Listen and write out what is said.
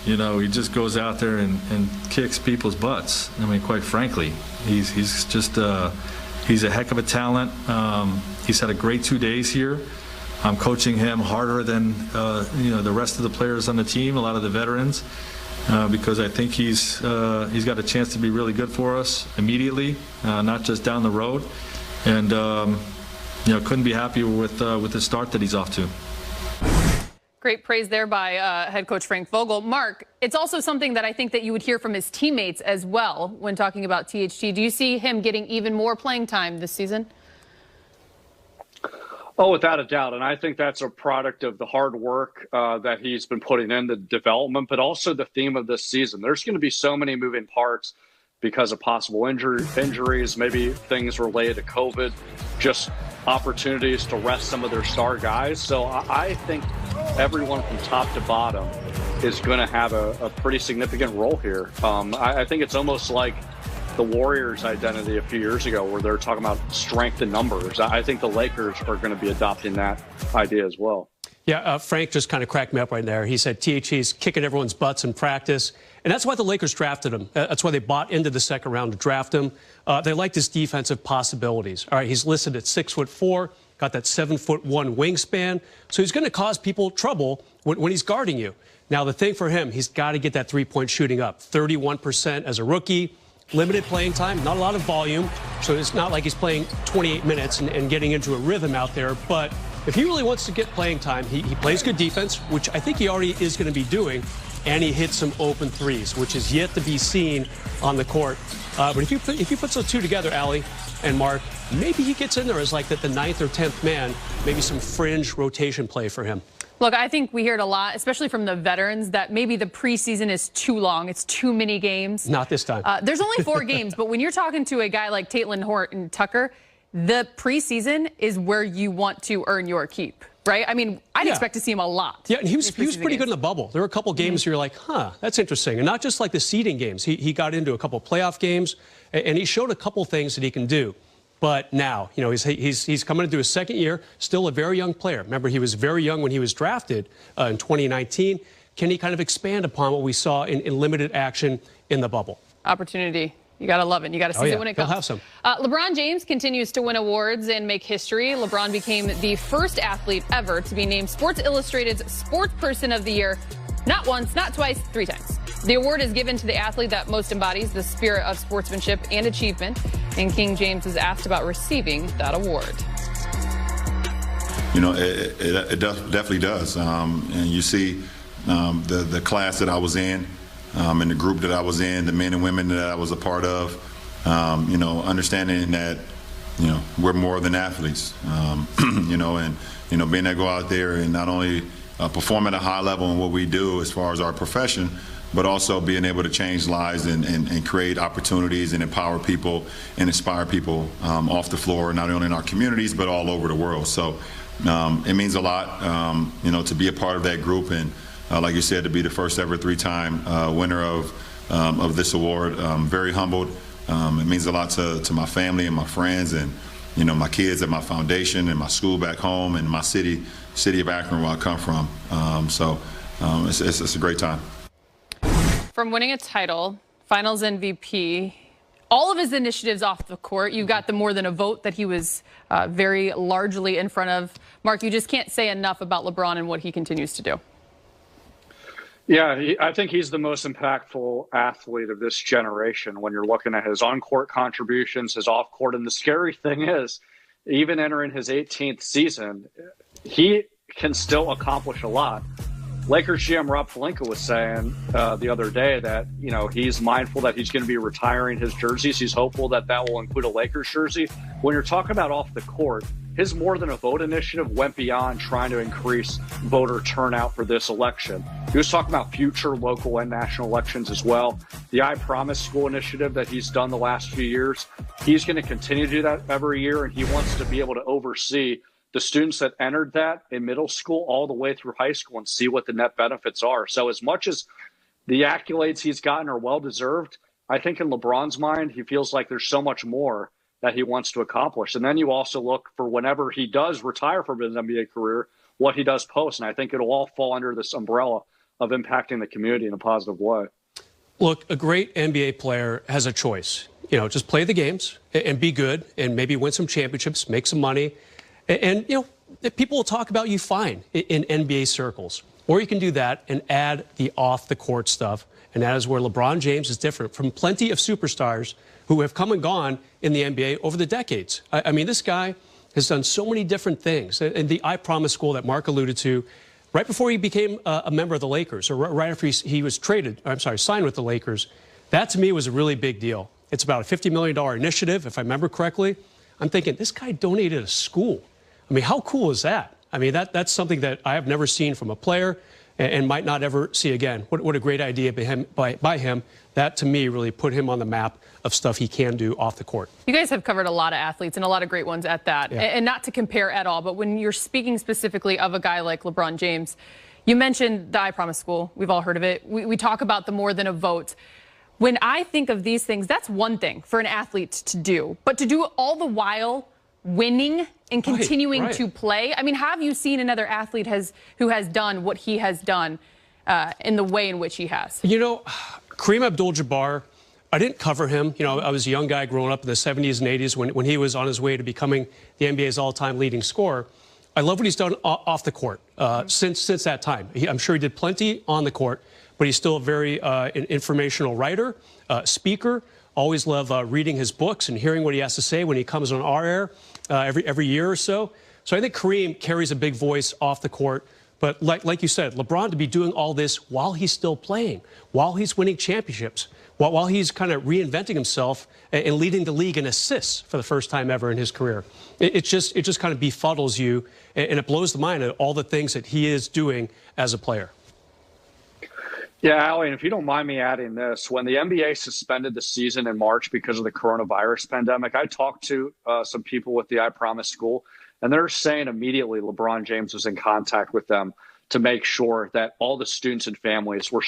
He just goes out there and kicks people's butts. I mean, quite frankly, he's just he's a heck of a talent. He's had a great 2 days here. I'm coaching him harder than the rest of the players on the team, a lot of the veterans, because I think he's got a chance to be really good for us immediately, not just down the road. And couldn't be happier with the start that he's off to. Great praise there by head coach Frank Vogel. Mark, it's also something that I think that you would hear from his teammates as well when talking about THT. Do you see him getting even more playing time this season? Oh, without a doubt. And I think that's a product of the hard work that he's been putting in the development, but also the theme of this season. There's going to be so many moving parts because of possible injuries, maybe things related to COVID, just opportunities to rest some of their star guys. So I think everyone from top to bottom is going to have a pretty significant role here. I think it's almost like the Warriors' identity a few years ago where they're talking about strength in numbers. I think the Lakers are going to be adopting that idea as well. Yeah, Frank just kind of cracked me up right there. He said THT's kicking everyone's butts in practice, and that's why the Lakers drafted him. That's why they bought into the second round to draft him. They liked his defensive possibilities. All right, he's listed at 6'4", got that 7'1" wingspan, so he's going to cause people trouble when he's guarding you. Now, the thing for him, he's got to get that three-point shooting up. 31% as a rookie. Limited playing time, not a lot of volume, so it's not like he's playing 28 minutes and getting into a rhythm out there. But if he really wants to get playing time, he plays good defense, which I think he already is going to be doing, and he hits some open threes, which is yet to be seen on the court. But if you put those two together, Allie and Mark, maybe he gets in there as like the 9th or 10th man, maybe some fringe rotation play for him. Look, I think we hear it a lot, especially from the veterans, that maybe the preseason is too long. It's too many games. Not this time. There's only 4 games, but when you're talking to a guy like Caitlin Horton Tucker, the preseason is where you want to earn your keep, right? I mean, I'd expect to see him a lot. Yeah, and he was pretty good in the bubble. There were a couple games where you're like, huh, that's interesting. And not just like the seeding games. He got into a couple playoff games, and he showed a couple things that he can do. But now, he's coming into his second year, still a very young player. Remember, he was very young when he was drafted in 2019. Can he kind of expand upon what we saw in limited action in the bubble? Opportunity. You got to love it. You got to seize it when it comes. He'll have some. LeBron James continues to win awards and make history. LeBron became the first athlete ever to be named Sports Illustrated's Sportsperson of the Year. Not once, not twice, 3 times. The award is given to the athlete that most embodies the spirit of sportsmanship and achievement. And King James was asked about receiving that award. It definitely does. And you see the class that I was in, and the group that I was in, the men and women that I was a part of, understanding that, we're more than athletes, and being able to go out there and not only perform at a high level in what we do as far as our profession, but also being able to change lives and create opportunities and empower people and inspire people off the floor, not only in our communities, but all over the world. So it means a lot, to be a part of that group and, like you said, to be the first ever 3-time winner of this award. Very humbled. It means a lot to my family and my friends and, my kids at my foundation and my school back home and my city of Akron, where I come from. It's a great time. From winning a title, finals MVP, all of his initiatives off the court, you got the more than a vote that he was very largely in front of. Mark, you just can't say enough about LeBron and what he continues to do. Yeah, I think he's the most impactful athlete of this generation when you're looking at his on-court contributions, his off-court. And the scary thing is, even entering his 18th season, he can still accomplish a lot. Lakers GM Rob Pelinka was saying the other day that, he's mindful that he's going to be retiring his jerseys. He's hopeful that will include a Lakers jersey. When you're talking about off the court, his More Than a Vote initiative went beyond trying to increase voter turnout for this election. He was talking about future local and national elections as well. The I Promise School initiative that he's done the last few years, he's going to continue to do that every year, and he wants to be able to oversee the students that entered that in middle school all the way through high school and see what the net benefits are. So as much as the accolades he's gotten are well-deserved, I think in LeBron's mind, he feels like there's so much more that he wants to accomplish. And then you also look for whenever he does retire from his NBA career, what he does post. And I think it'll all fall under this umbrella of impacting the community in a positive way. Look, a great NBA player has a choice. Just play the games and be good and maybe win some championships, make some money. And people will talk about you fine in NBA circles. Or you can do that and add the off-the-court stuff. And that is where LeBron James is different from plenty of superstars who have come and gone in the NBA over the decades. I mean, this guy has done so many different things. And the I Promise school that Mark alluded to, right before he became a member of the Lakers, or right after he was signed with the Lakers, that to me was a really big deal. It's about a $50 million initiative, if I remember correctly. I'm thinking, this guy donated a school. I mean, how cool is that? I mean, that's something that I have never seen from a player and might not ever see again. What a great idea by him. That, to me, really put him on the map of stuff he can do off the court. You guys have covered a lot of athletes and a lot of great ones at that. Yeah. And not to compare at all, but when you're speaking specifically of a guy like LeBron James, you mentioned the I Promise school. We've all heard of it. We talk about the more than a vote. When I think of these things, that's one thing for an athlete to do. But to do it all the while winning and continuing to play. I mean, have you seen another athlete who has done what he has done in the way in which he has? Kareem Abdul-Jabbar, I didn't cover him. I was a young guy growing up in the 70s and 80s when he was on his way to becoming the NBA's all-time leading scorer. I love what he's done off the court since that time. I'm sure he did plenty on the court, but he's still a very informational writer, speaker. Always love reading his books and hearing what he has to say when he comes on our air every year or so. So I think Kareem carries a big voice off the court. But like you said, LeBron to be doing all this while he's still playing, while he's winning championships, while he's kind of reinventing himself and leading the league in assists for the first time ever in his career. It just kind of befuddles you, and it blows the mind at all the things that he is doing as a player. Yeah, Allie, and if you don't mind me adding this, when the NBA suspended the season in March because of the coronavirus pandemic, I talked to some people with the I Promise school, and they're saying immediately LeBron James was in contact with them to make sure that all the students and families were